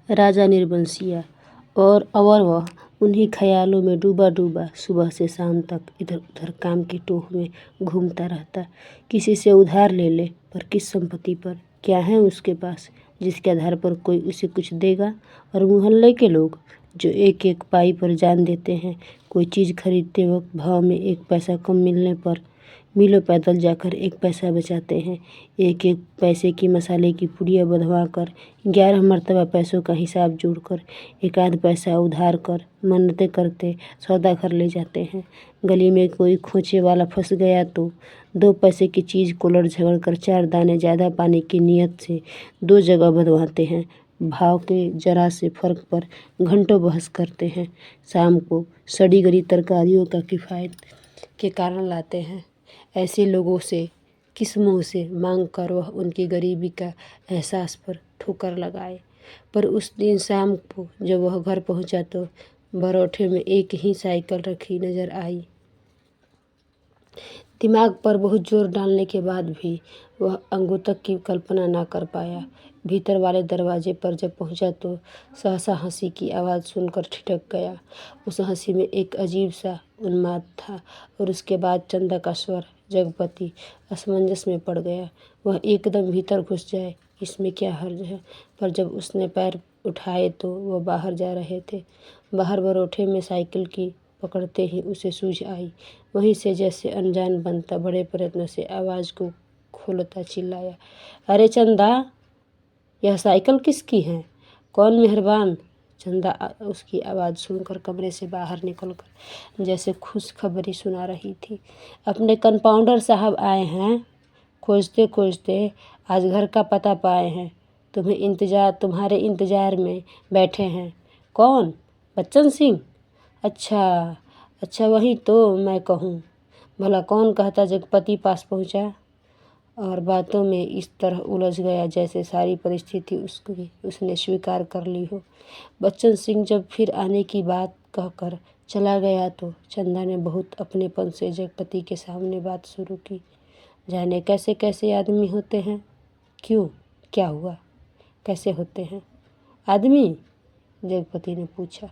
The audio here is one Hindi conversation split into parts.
राजा निर्बंसिया। और वह उन्हीं ख्यालों में डूबा डूबा सुबह से शाम तक इधर उधर काम की टोह में घूमता रहता। किसी से उधार ले ले, पर किस संपत्ति पर, क्या है उसके पास जिसके आधार पर कोई उसे कुछ देगा। और मोहल्ले के लोग जो एक एक पाई पर जान देते हैं, कोई चीज़ खरीदते वक्त भाव में 1 पैसा कम मिलने पर मीलों पैदल जाकर 1 पैसा बचाते हैं। एक एक पैसे की मसाले की पुड़िया बंधवा कर 11 मरतबा पैसों का हिसाब जोड़कर 1 आध पैसा उधार कर मन्नतें करते सौदा घर ले जाते हैं। गली में कोई खोचे वाला फंस गया तो 2 पैसे की चीज़ को लड़ झगड़ कर 4 दाने ज़्यादा पाने की नीयत से 2 जगह बंधवाते हैं। भाव के जरा से फर्क पर घंटों बहस करते हैं। शाम को सड़ी गली तरकारियों का किफ़ायत के कारण लाते हैं। ऐसे लोगों से किस मुँह से मांग कर वह उनकी गरीबी का एहसास पर ठोकर लगाए। पर उस दिन शाम को जब वह घर पहुंचा तो बरौठे में एक ही साइकिल रखी नजर आई। दिमाग पर बहुत जोर डालने के बाद भी वह अंगों तक की कल्पना ना कर पाया। भीतर वाले दरवाजे पर जब पहुंचा तो सहसा हंसी की आवाज़ सुनकर ठिठक गया। उस हंसी में एक अजीब सा उन्माद था। और उसके बाद चंदा का स्वर जगपति असमंजस में पड़ गया। वह एकदम भीतर घुस जाए इसमें क्या हर्ज है। पर जब उसने पैर उठाए तो वह बाहर जा रहे थे। बाहर बरौठे में साइकिल की पकड़ते ही उसे सूझ आई। वहीं से जैसे अनजान बनता बड़े प्रयत्न से आवाज़ को खोलता चिल्लाया, अरे चंदा, यह साइकिल किसकी है? कौन मेहरबान? चंदा उसकी आवाज़ सुनकर कमरे से बाहर निकलकर जैसे खुशखबरी सुना रही थी। अपने कंपाउंडर साहब आए हैं। खोजते खोजते आज घर का पता पाए हैं। तुम्हारे इंतज़ार में बैठे हैं। कौन? बच्चन सिंह? अच्छा वही तो मैं कहूँ। भला कौन कहता जगपति पास पहुँचा और बातों में इस तरह उलझ गया जैसे सारी परिस्थिति उसने स्वीकार कर ली हो। बच्चन सिंह जब फिर आने की बात कहकर चला गया तो चंदा ने बहुत अपनेपन से जगपति के सामने बात शुरू की। जाने कैसे कैसे आदमी होते हैं। क्यों, क्या हुआ? कैसे होते हैं आदमी? जगपति ने पूछा।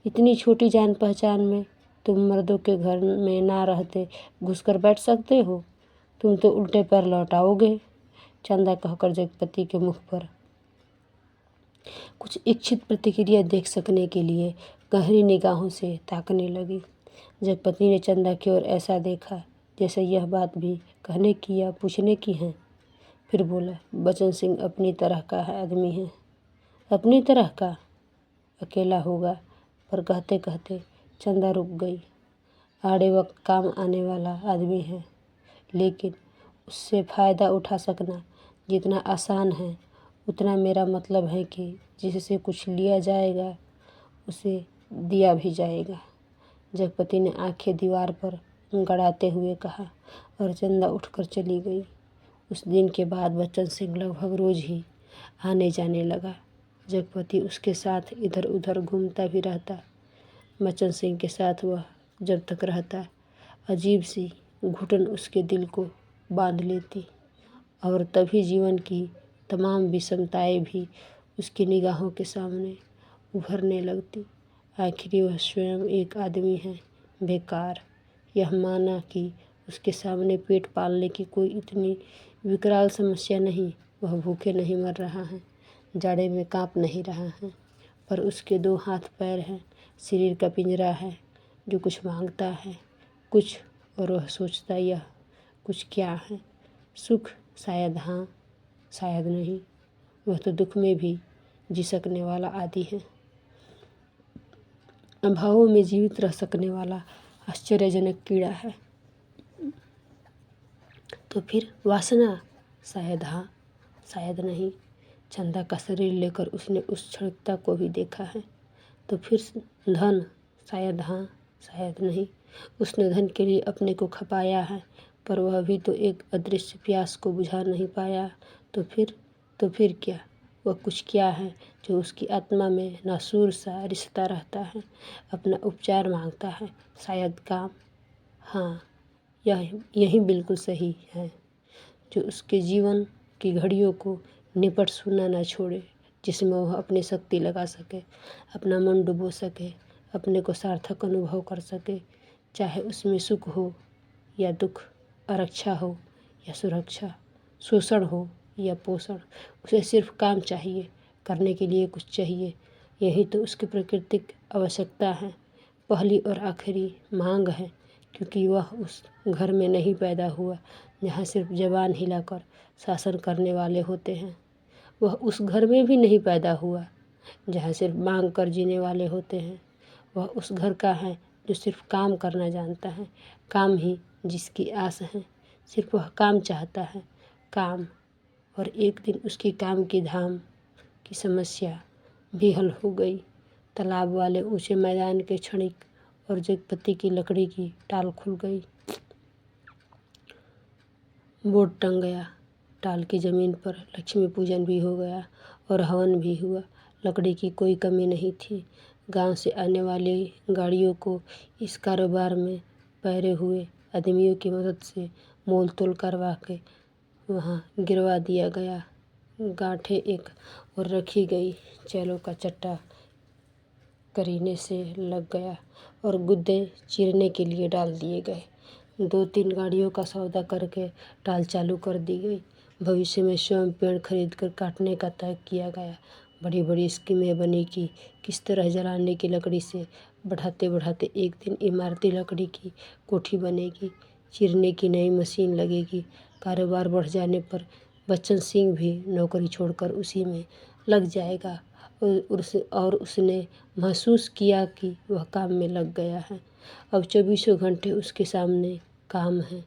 इतनी छोटी जान पहचान में तुम मर्दों के घर में ना रहते घुसकर बैठ सकते हो? तुम तो उल्टे पैर लौट आओगे। चंदा कहकर जगपति के मुख पर कुछ इच्छित प्रतिक्रिया देख सकने के लिए गहरी निगाहों से ताकने लगी। जगपति ने चंदा की ओर ऐसा देखा जैसे यह बात भी कहने की या पूछने की है। फिर बोला, बच्चन सिंह अपनी तरह का आदमी है। अपनी तरह का? अकेला होगा। पर कहते कहते चंदा रुक गई। आड़े वक्त काम आने वाला आदमी है, लेकिन उससे फ़ायदा उठा सकना जितना आसान है उतना मेरा मतलब है कि जिससे कुछ लिया जाएगा उसे दिया भी जाएगा। जगपति ने आंखें दीवार पर गड़ाते हुए कहा और चंदा उठकर चली गई। उस दिन के बाद बच्चन सिंह लगभग रोज ही आने जाने लगा। जगपति उसके साथ इधर उधर घूमता भी रहता। बच्चन सिंह के साथ वह जब तक रहता अजीब सी घुटन उसके दिल को बांध लेती और तभी जीवन की तमाम विषमताएं भी उसकी निगाहों के सामने उभरने लगती। आखिर वह स्वयं एक आदमी है, बेकार। यह माना कि उसके सामने पेट पालने की कोई इतनी विकराल समस्या नहीं। वह भूखे नहीं मर रहा है, जाड़े में कांप नहीं रहा है, पर उसके 2 हाथ पैर हैं, शरीर का पिंजरा है जो कुछ मांगता है, कुछ। और वह सोचता यह कुछ क्या है? सुख? शायद हाँ, शायद नहीं। वह तो दुख में भी जी सकने वाला आदि है, अभावों में जीवित रह सकने वाला आश्चर्यजनक कीड़ा है। तो फिर वासना? शायद हाँ, शायद नहीं। चंदा का शरीर लेकर उसने उस क्षणिकता को भी देखा है। तो फिर धन? शायद हाँ, शायद नहीं। उसने धन के लिए अपने को खपाया है, पर वह भी तो एक अदृश्य प्यास को बुझा नहीं पाया। तो फिर क्या? वह कुछ क्या है जो उसकी आत्मा में नासूर सा रिश्ता रहता है, अपना उपचार मांगता है। शायद काम? हाँ, यही बिल्कुल सही है, जो उसके जीवन की घड़ियों को निपट सुना न छोड़े। जिसमें वह अपनी शक्ति लगा सके, अपना मन डुबो सके, अपने को सार्थक अनुभव कर सके, चाहे उसमें सुख हो या दुख, आरक्षा हो या सुरक्षा, शोषण हो या पोषण। उसे सिर्फ काम चाहिए, करने के लिए कुछ चाहिए। यही तो उसकी प्राकृतिक आवश्यकता है, पहली और आखिरी मांग है, क्योंकि वह उस घर में नहीं पैदा हुआ जहाँ सिर्फ जबान हिलाकर शासन करने वाले होते हैं। वह उस घर में भी नहीं पैदा हुआ जहाँ सिर्फ मांग कर जीने वाले होते हैं। वह उस घर का है जो सिर्फ काम करना जानता है, काम ही जिसकी आस है। सिर्फ वह काम चाहता है, काम। और एक दिन उसकी काम की धाम की समस्या भी हल हो गई। तालाब वाले ऊंचे मैदान के क्षणिक और जगपति की लकड़ी की टाल खुल गई। बोर्ड टंग गया। टाल की ज़मीन पर लक्ष्मी पूजन भी हो गया और हवन भी हुआ। लकड़ी की कोई कमी नहीं थी। गांव से आने वाली गाड़ियों को इस कारोबार में पैरे हुए आदमियों की मदद से मोल तोल करवा के वहाँ गिरवा दिया गया। गांठें एक और रखी गई, चैलों का चट्टा करीने से लग गया और गुद्दे चीरने के लिए डाल दिए गए। 2-3 गाड़ियों का सौदा करके टाल चालू कर दी गई। भविष्य में स्वयं पेड़ खरीद कर काटने का तय किया गया। बड़ी बड़ी स्कीमें बनी कि किस तरह जलाने की लकड़ी से बढ़ाते बढ़ाते एक दिन इमारती लकड़ी की कोठी बनेगी, चीरने की नई मशीन लगेगी। कारोबार बढ़ जाने पर बच्चन सिंह भी नौकरी छोड़कर उसी में लग जाएगा और उसने महसूस किया कि वह काम में लग गया है। अब 24 घंटे उसके सामने काम है,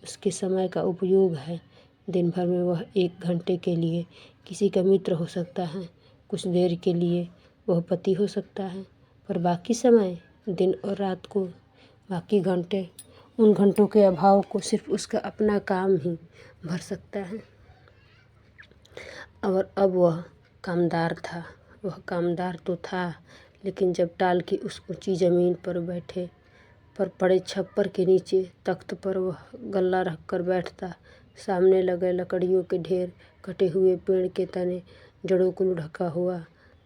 उसके समय का उपयोग है। दिन भर में वह 1 घंटे के लिए किसी का मित्र हो सकता है, कुछ देर के लिए वह पति हो सकता है, पर बाकी समय, दिन और रात को, बाकी घंटे, उन घंटों के अभाव को सिर्फ उसका अपना काम ही भर सकता है। और अब वह कामदार था। वह कामदार तो था, लेकिन जब टाल की उस ऊंची ज़मीन पर पड़े छप्पर के नीचे तख्त पर वह गल्ला रख कर बैठता, सामने लगे लकड़ियों के ढेर, कटे हुए पेड़ के तने, जड़ों को ढका हुआ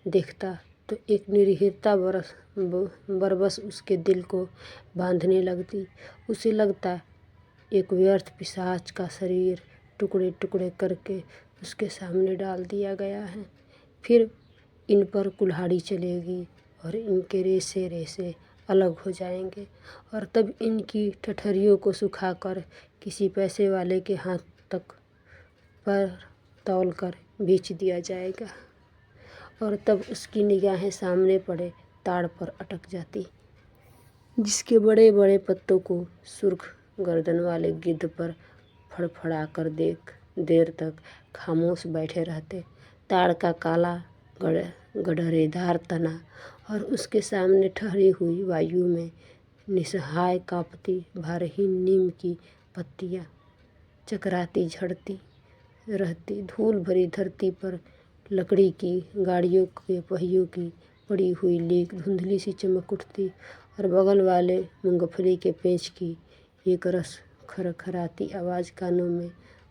देखता, तो एक निरीहता बरबस उसके दिल को बांधने लगती। उसे लगता एक व्यर्थ पिशाच का शरीर टुकड़े टुकड़े करके उसके सामने डाल दिया गया है। फिर इन पर कुल्हाड़ी चलेगी और इनके रेशे रेशे अलग हो जाएंगे और तब इनकी ठठरियों को सुखाकर किसी पैसे वाले के हाथ तक पर तौल कर बेच दिया जाएगा। और तब उसकी निगाहें सामने पड़े ताड़ पर अटक जाती, जिसके बड़े बड़े पत्तों को सुर्ख गर्दन वाले गिद्ध पर फड़फड़ा कर देर तक खामोश बैठे रहते। ताड़ का काला गडरेदार तना और उसके सामने ठहरी हुई वायु में निसहाय कांपती भारहीन नीम की पत्तियाँ चकराती झड़ती रहती। धूल भरी धरती पर लकड़ी की गाड़ियों के पहियों की पड़ी हुई लीक धुंधली सी चमक उठती और बगल वाले मूंगफली के पेंच की एक रस खरखराती आवाज़ कानों में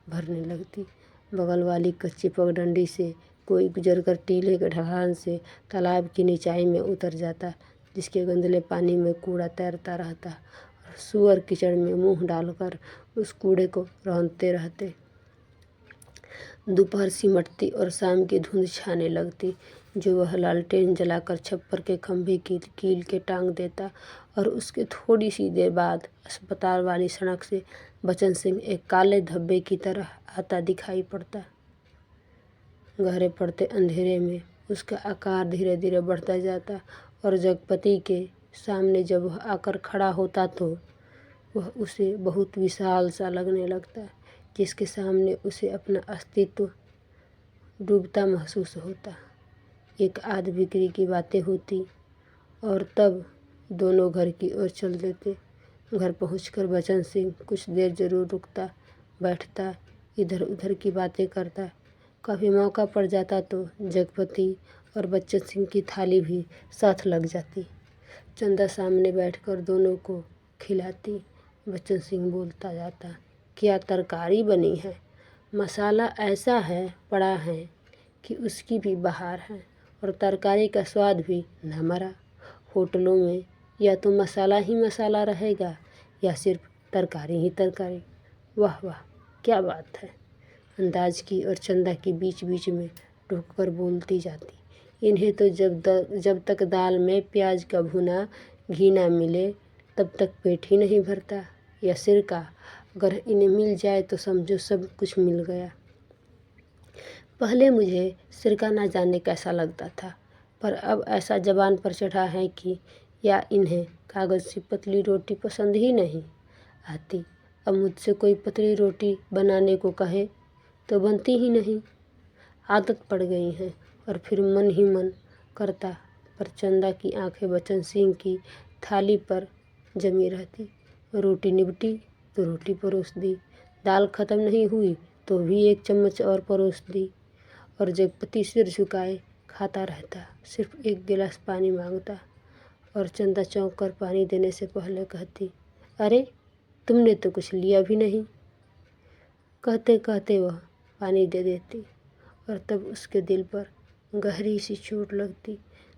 भरने लगती। बगल वाली कच्ची पगडंडी से कोई गुजरकर टीले के ढलान से तालाब की निचाई में उतर जाता, जिसके गंदले पानी में कूड़ा तैरता रहता और सूअर कीचड़ में मुंह डालकर उस कूड़े को रौंदते रहते। दोपहर सिमटती और शाम की धुंध छाने लगती, जो वह लालटेन जलाकर छप्पर के खंभे की कील के टांग देता और उसके थोड़ी सी देर बाद अस्पताल वाली सड़क से बचन सिंह एक काले धब्बे की तरह आता दिखाई पड़ता। गहरे पड़ते अंधेरे में उसका आकार धीरे धीरे बढ़ता जाता और जगपति के सामने जब वह आकर खड़ा होता तो वह उसे बहुत विशाल सा लगने लगता, जिसके सामने उसे अपना अस्तित्व डूबता महसूस होता। एक आध बिक्री की बातें होती और तब दोनों घर की ओर चल देते। घर पहुंचकर बचन सिंह कुछ देर जरूर रुकता, बैठता, इधर उधर की बातें करता। कभी मौका पड़ जाता तो जगपति और बच्चन सिंह की थाली भी साथ लग जाती। चंदा सामने बैठकर दोनों को खिलाती। बच्चन सिंह बोलता जाता, क्या तरकारी बनी है, मसाला ऐसा है पड़ा है कि उसकी भी बहार है और तरकारी का स्वाद भी न मरा। होटलों में या तो मसाला ही मसाला रहेगा या सिर्फ तरकारी ही तरकारी। वाह वाह, क्या बात है। अंदाज की और चंदा की बीच बीच में टोक कर बोलती जाती। इन्हें तो जब तक दाल में प्याज का भुना घी ना मिले तब तक पेट ही नहीं भरता। या सिरका, अगर इन्हें मिल जाए तो समझो सब कुछ मिल गया। पहले मुझे सिरका ना जाने कैसा लगता था, पर अब ऐसा ज़बान पर चढ़ा है कि या इन्हें कागज़ की पतली रोटी पसंद ही नहीं आती। अब मुझसे कोई पतली रोटी बनाने को कहे तो बनती ही नहीं। आदत पड़ गई है और फिर मन ही मन करता, पर चंदा की आंखें बचन सिंह की थाली पर जमी रहती। रोटी निपटी तो रोटी परोस दी, दाल ख़त्म नहीं हुई तो भी एक चम्मच और परोस दी। और जगपति सिर झुकाए खाता रहता, सिर्फ एक गिलास पानी मांगता और चंदा चौंक कर पानी देने से पहले कहती, अरे तुमने तो कुछ लिया भी नहीं। कहते कहते वह पानी दे देती और तब उसके दिल पर गहरी सी चोट लगती।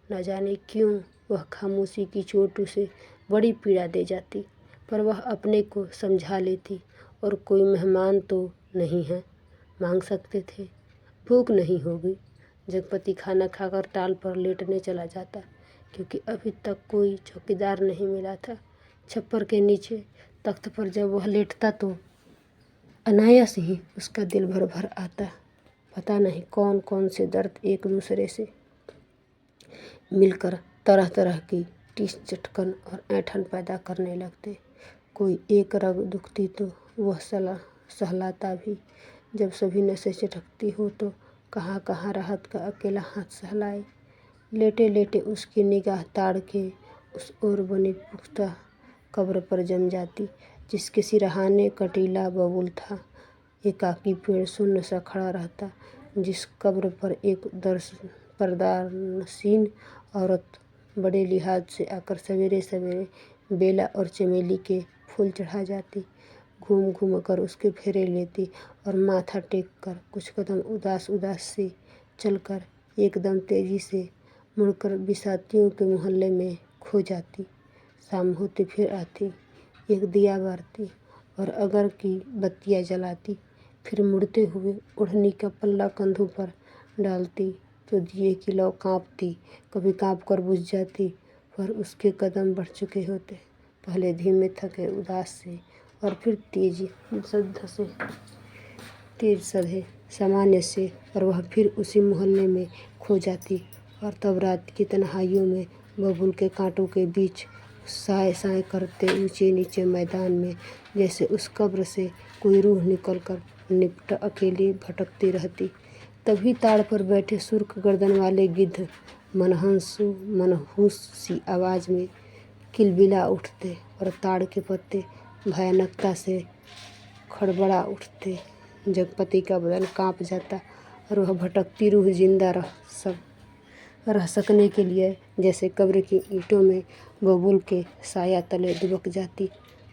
न जाने क्यों वह खामोशी की चोट उसे बड़ी पीड़ा दे जाती, पर वह अपने को समझा लेती और कोई मेहमान तो नहीं है, मांग सकते थे। भूख नहीं होगी। जगपति खाना खाकर टाल पर लेटने चला जाता, क्योंकि अभी तक कोई चौकीदार नहीं मिला था। छप्पर के नीचे तख्त पर जब वह लेटता तो अनायास ही उसका दिल भर भर आता। पता नहीं कौन कौन से दर्द एक दूसरे से मिलकर तरह तरह की टीस चटकन और ऐंठन पैदा करने लगते। कोई एक रग दुखती तो वह सहलाता भी। जब सभी नसें चटकती हो तो कहाँ कहाँ राहत का अकेला हाथ सहलाए। लेटे लेटे उसकी निगाह ताड़ के उस ओर बनी पुख्ता कब्र पर जम जाती, जिसके सिरहाने कटीला बबूल था। एकाकी पेड़ शून्य सा खड़ा रहता, जिस कब्र पर एक पर्दानसीन औरत बड़े लिहाज से आकर सवेरे सवेरे बेला और चमेली के फूल चढ़ा जाती, घूम घूम कर उसके फेरे लेती और माथा टेक कर कुछ कदम उदास उदास से चलकर एकदम तेजी से मुड़कर बिसातियों के मोहल्ले में खो जाती। शाम होते फिर आती, एक दिया बारती और अगर की बत्तियाँ जलाती, फिर मुड़ते हुए ओढ़नी का पल्ला कंधों पर डालती तो दिए की लौ काँपती, कभी काँप कर बुझ जाती, पर उसके कदम बढ़ चुके होते, पहले धीमे थके उदास से और फिर तेज सधे सामान्य से, और वह फिर उसी मोहल्ले में खो जाती। और तब रात की तन्हाइयों में बबूल के कांटों के बीच साए साए करते ऊंचे नीचे मैदान में जैसे उस कब्र से कोई रूह निकल कर निपट अकेली भटकती रहती। तभी ताड़ पर बैठे सुर्ख गर्दन वाले गिद्ध मनहूस सी आवाज़ में किलबिला उठते और ताड़ के पत्ते भयानकता से खड़बड़ा उठते। जगपति का बदन कांप जाता और वह भटकती रूह जिंदा रह सकने के लिए जैसे कब्र की ईंटों में बबूल के साया तले दुबक जाती।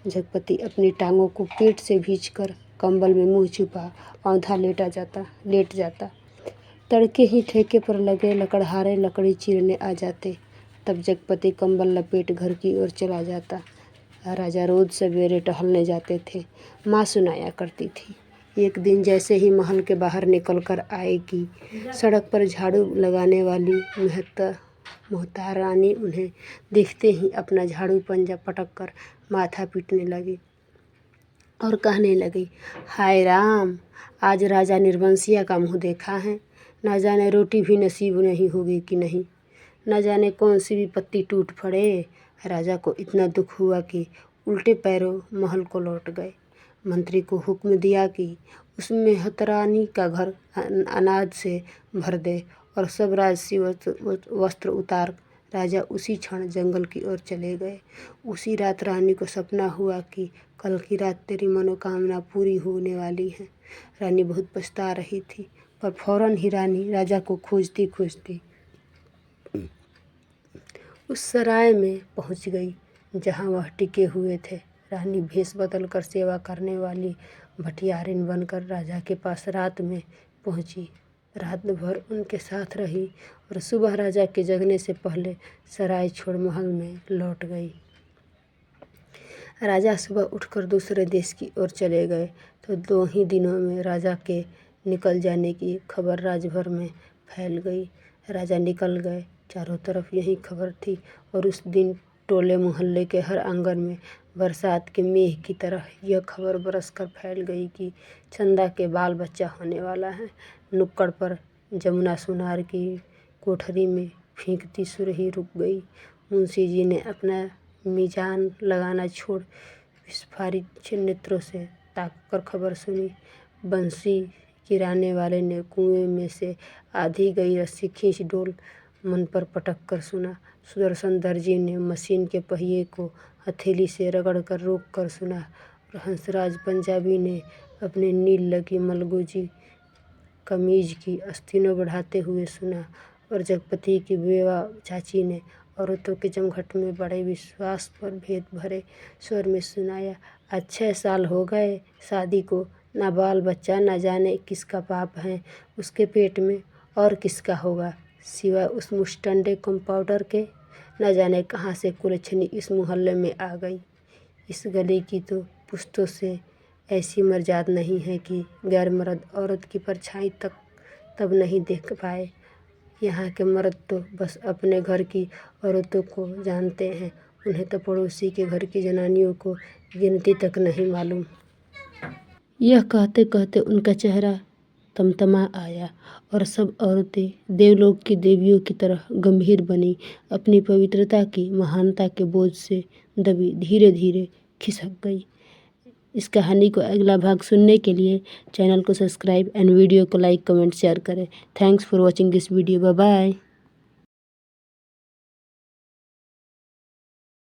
जगपति अपनी टांगों को पेट से भींचकर कंबल में मुंह छुपा औंधा लेट जाता। तड़के ही ठेके पर लगे लकड़हारे लकड़ी चीरने आ जाते। तब जगपति कंबल लपेट घर की ओर चला जाता। राजा रोज सवेरे टहलने जाते थे, माँ सुनाया करती थी। एक दिन जैसे ही महल के बाहर निकल कर आए कि सड़क पर झाड़ू लगाने वाली मोहतारानी उन्हें देखते ही अपना झाड़ू पंजा पटक कर माथा पीटने लगी और कहने लगी, हाय राम, आज राजा निर्वंशिया का मुँह देखा है। न जाने रोटी भी नसीब नहीं होगी कि नहीं, न जाने कौन सी भी पत्ती टूट पड़े। राजा को इतना दुख हुआ कि उल्टे पैरों महल को लौट गए। मंत्री को हुक्म दिया कि उसमें हतरानी का घर अनाज से भर दे और सब राजसी वस्त्र उतार राजा उसी क्षण जंगल की ओर चले गए। उसी रात रानी को सपना हुआ कि कल की रात तेरी मनोकामना पूरी होने वाली है। रानी बहुत पछता रही थी, पर फौरन ही रानी राजा को खोजती खोजती उस सराय में पहुंच गई जहां वह टिके हुए थे। रानी भेष बदल कर सेवा करने वाली भटियारिन बनकर राजा के पास रात में पहुंची। रात भर उनके साथ रही और सुबह राजा के जगने से पहले सराय छोड़ महल में लौट गई। राजा सुबह उठकर दूसरे देश की ओर चले गए तो 2 ही दिनों में राजा के निकल जाने की खबर राजभर में फैल गई। राजा निकल गए, चारों तरफ यही खबर थी और उस दिन टोले मोहल्ले के हर आंगन में बरसात के मेघ की तरह यह खबर बरसकर फैल गई कि चंदा के बाल बच्चा होने वाला है। नुक्कड़ पर जमुना सोनार की कोठरी में फेंकती सुरही रुक गई। मुंशी जी ने अपना मीजान लगाना छोड़ विस्फारित नेत्रों से ताक कर खबर सुनी। बंसी गिराने वाले ने कुएं में से आधी गई रस्सी खींच डोल मन पर पटक कर सुना। सुदर्शन दर्जी ने मशीन के पहिए को हथेली से रगड़ कर रोक कर सुना और हंसराज पंजाबी ने अपने नील लगी मलगोजी कमीज की आस्तीनों बढ़ाते हुए सुना और जगपति की बेवा चाची ने औरतों के जमघट में बड़े विश्वास पर भेद भरे स्वर में सुनाया। 6 साल हो गए शादी को, ना बाल बच्चा, ना जाने किसका पाप है उसके पेट में और किसका होगा सिवाय उस मुस्टंडे कंपाउंडर के। न जाने कहाँ से कुलच्छनी इस मोहल्ले में आ गई। इस गली की तो पुश्तों से ऐसी मर्जाद नहीं है कि गैर मर्द औरत की परछाई तक तब नहीं देख पाए। यहाँ के मर्द तो बस अपने घर की औरतों को जानते हैं, उन्हें तो पड़ोसी के घर की जनानियों को गिनती तक नहीं मालूम। यह कहते कहते उनका चेहरा तमतमा आया और सब औरतें देवलोक की देवियों की तरह गंभीर बनी, अपनी पवित्रता की महानता के बोझ से दबी धीरे धीरे खिसक गई। इस कहानी को अगला भाग सुनने के लिए चैनल को सब्सक्राइब एंड वीडियो को लाइक कमेंट शेयर करें। Thanks for watching this video. Bye bye.